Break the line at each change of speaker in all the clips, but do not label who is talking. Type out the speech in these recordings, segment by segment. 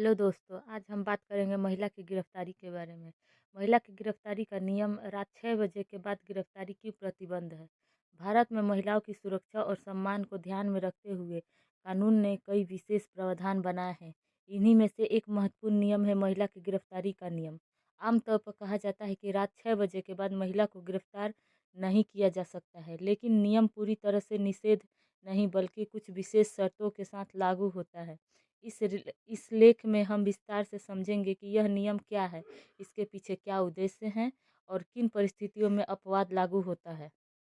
Hello दोस्तों, आज हम बात करेंगे महिला की गिरफ्तारी के बारे में। महिला की गिरफ्तारी का नियम रात 6 बजे के बाद गिरफ्तारी क्यों प्रतिबंध है? भारत में महिलाओं की सुरक्षा और सम्मान को ध्यान में रखते हुए कानून ने कई विशेष प्रावधान बनाए हैं। इन्हीं में से एक महत्वपूर्ण नियम है महिला की गिरफ्तारी का नियम। आमतौर पर कहा जाता है कि रात 6 बजे के बाद महिला को गिरफ्तार नहीं किया जा सकता है, लेकिन नियम पूरी तरह से निषेध नहीं बल्कि कुछ विशेष शर्तों के साथ लागू होता है। इस लेख में हम विस्तार से समझेंगे कि यह नियम क्या है, इसके पीछे क्या उद्देश्य हैं और किन परिस्थितियों में अपवाद लागू होता है।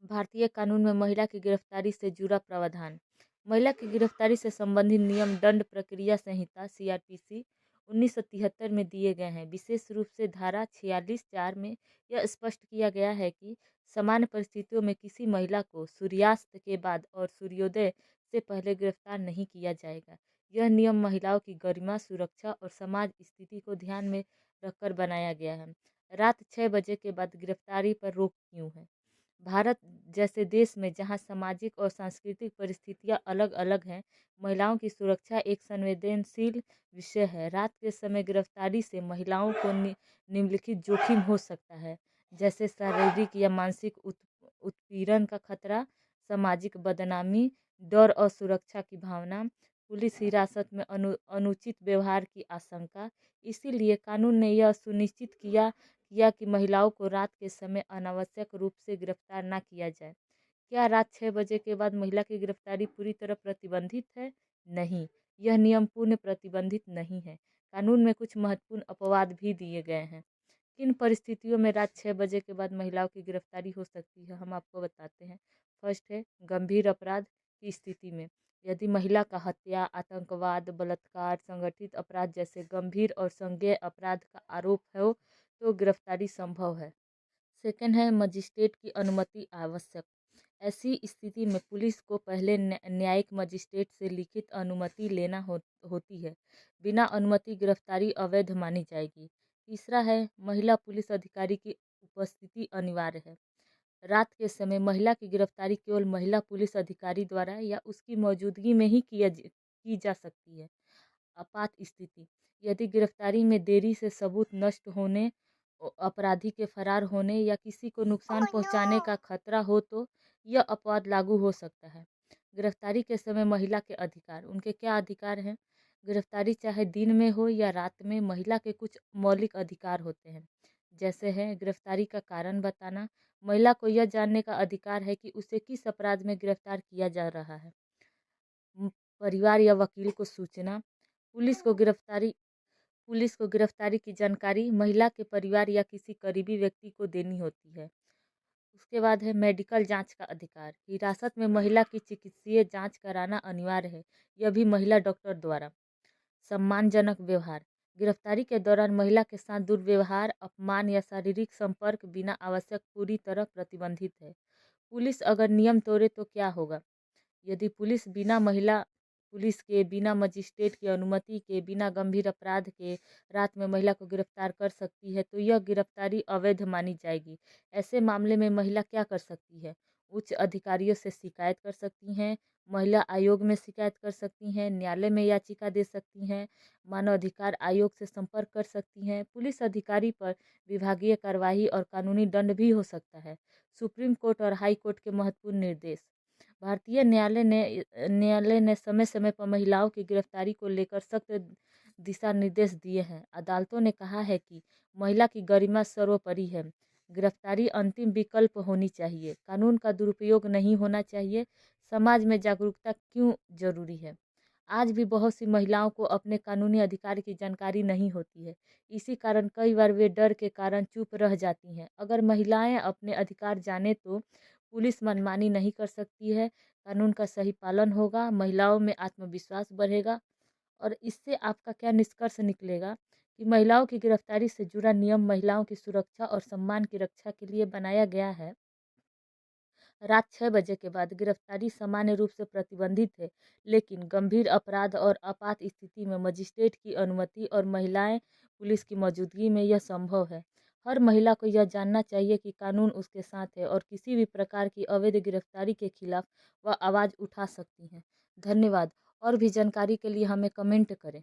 भारतीय कानून में महिला की गिरफ्तारी से जुड़ा प्रावधान। महिला की गिरफ्तारी से संबंधित नियम दंड प्रक्रिया संहिता सीआरपीसी 1973 में दिए गए हैं। विशेष रूप से धारा 46(4) में यह स्पष्ट किया गया है कि सामान्य परिस्थितियों में किसी महिला को सूर्यास्त के बाद और सूर्योदय से पहले गिरफ्तार नहीं किया जाएगा। यह नियम महिलाओं की गरिमा, सुरक्षा और समाज स्थिति को ध्यान में रखकर बनाया गया है। रात 6 बजे के बाद गिरफ्तारी पर रोक क्यों है? भारत जैसे देश में जहां सामाजिक और सांस्कृतिक परिस्थितियां अलग-अलग हैं, महिलाओं की सुरक्षा एक संवेदनशील विषय है। रात के समय गिरफ्तारी से महिलाओं को निम्नलिखित जोखिम हो सकता है, जैसे शारीरिक या मानसिक उत्पीड़न का खतरा, सामाजिक बदनामी, डर और सुरक्षा की भावना, पुलिस हिरासत में अनुचित व्यवहार की आशंका। इसीलिए कानून ने यह सुनिश्चित किया कि महिलाओं को रात के समय अनावश्यक रूप से गिरफ्तार न किया जाए। क्या रात 6 बजे के बाद महिला की गिरफ्तारी पूरी तरह प्रतिबंधित है? नहीं, यह नियम पूर्ण प्रतिबंधित नहीं है। कानून में कुछ महत्वपूर्ण अपवाद भी दिए गए हैं। किन परिस्थितियों में रात 6 बजे के बाद महिलाओं की गिरफ्तारी हो सकती है, हम आपको बताते हैं। फर्स्ट है गंभीर अपराध की स्थिति में। यदि महिला का हत्या, आतंकवाद, बलात्कार, संगठित अपराध जैसे गंभीर और संज्ञेय अपराध का आरोप हो तो गिरफ्तारी संभव है। सेकंड है मजिस्ट्रेट की अनुमति आवश्यक। ऐसी स्थिति में पुलिस को पहले न्यायिक मजिस्ट्रेट से लिखित अनुमति लेना होती है। बिना अनुमति गिरफ्तारी अवैध मानी जाएगी। तीसरा है महिला पुलिस अधिकारी की उपस्थिति अनिवार्य है। रात के समय महिला की गिरफ्तारी केवल महिला पुलिस अधिकारी द्वारा या उसकी मौजूदगी में ही की जा सकती है। आपात स्थिति। यदि गिरफ्तारी में देरी से सबूत नष्ट होने, अपराधी के फरार होने या किसी को नुकसान पहुंचाने का खतरा हो तो यह अपवाद लागू हो सकता है। गिरफ्तारी के समय महिला के अधिकार। उनके क्या अधिकार हैं? गिरफ्तारी चाहे दिन में हो या रात में, महिला के कुछ मौलिक अधिकार होते हैं। जैसे है गिरफ्तारी का कारण बताना। महिला को यह जानने का अधिकार है कि उसे किस अपराध में गिरफ्तार किया जा रहा है। परिवार या वकील को सूचना। पुलिस को गिरफ्तारी की जानकारी महिला के परिवार या किसी करीबी व्यक्ति को देनी होती है। उसके बाद है मेडिकल जांच का अधिकार। हिरासत में महिला की चिकित्सीय जांच कराना अनिवार्य है, यह भी महिला डॉक्टर द्वारा। सम्मानजनक व्यवहार। गिरफ्तारी के दौरान महिला के साथ दुर्व्यवहार, अपमान या शारीरिक संपर्क बिना आवश्यक पूरी तरह प्रतिबंधित है। पुलिस अगर नियम तोड़े तो क्या होगा? यदि पुलिस के बिना मजिस्ट्रेट की अनुमति के, बिना गंभीर अपराध के रात में महिला को गिरफ्तार कर सकती है तो यह गिरफ्तारी अवैध मानी जाएगी। ऐसे मामले में महिला क्या कर सकती है? उच्च अधिकारियों से शिकायत कर सकती हैं, महिला आयोग में शिकायत कर सकती हैं, न्यायालय में याचिका दे सकती हैं, मानव अधिकार आयोग से संपर्क कर सकती हैं। पुलिस अधिकारी पर विभागीय कार्रवाई और कानूनी दंड भी हो सकता है। सुप्रीम कोर्ट और हाई कोर्ट के महत्वपूर्ण निर्देश। भारतीय न्यायालय ने समय समय पर महिलाओं की गिरफ्तारी को लेकर सख्त दिशा निर्देश दिए हैं। अदालतों ने कहा है कि महिला की गरिमा सर्वोपरि है। गिरफ्तारी अंतिम विकल्प होनी चाहिए। कानून का दुरुपयोग नहीं होना चाहिए। समाज में जागरूकता क्यों जरूरी है? आज भी बहुत सी महिलाओं को अपने कानूनी अधिकार की जानकारी नहीं होती है। इसी कारण कई बार वे डर के कारण चुप रह जाती हैं। अगर महिलाएं अपने अधिकार जाने तो पुलिस मनमानी नहीं कर सकती है, कानून का सही पालन होगा, महिलाओं में आत्मविश्वास बढ़ेगा। और इससे आपका क्या निष्कर्ष निकलेगा कि महिलाओं की गिरफ्तारी से जुड़ा नियम महिलाओं की सुरक्षा और सम्मान की रक्षा के लिए बनाया गया है। रात 6 बजे के बाद गिरफ्तारी सामान्य रूप से प्रतिबंधित है, लेकिन गंभीर अपराध और आपात स्थिति में मजिस्ट्रेट की अनुमति और महिलाएं पुलिस की मौजूदगी में यह संभव है। हर महिला को यह जानना चाहिए कि कानून उसके साथ है और किसी भी प्रकार की अवैध गिरफ्तारी के खिलाफ वह आवाज़ उठा सकती हैं। धन्यवाद। और भी जानकारी के लिए हमें कमेंट करें।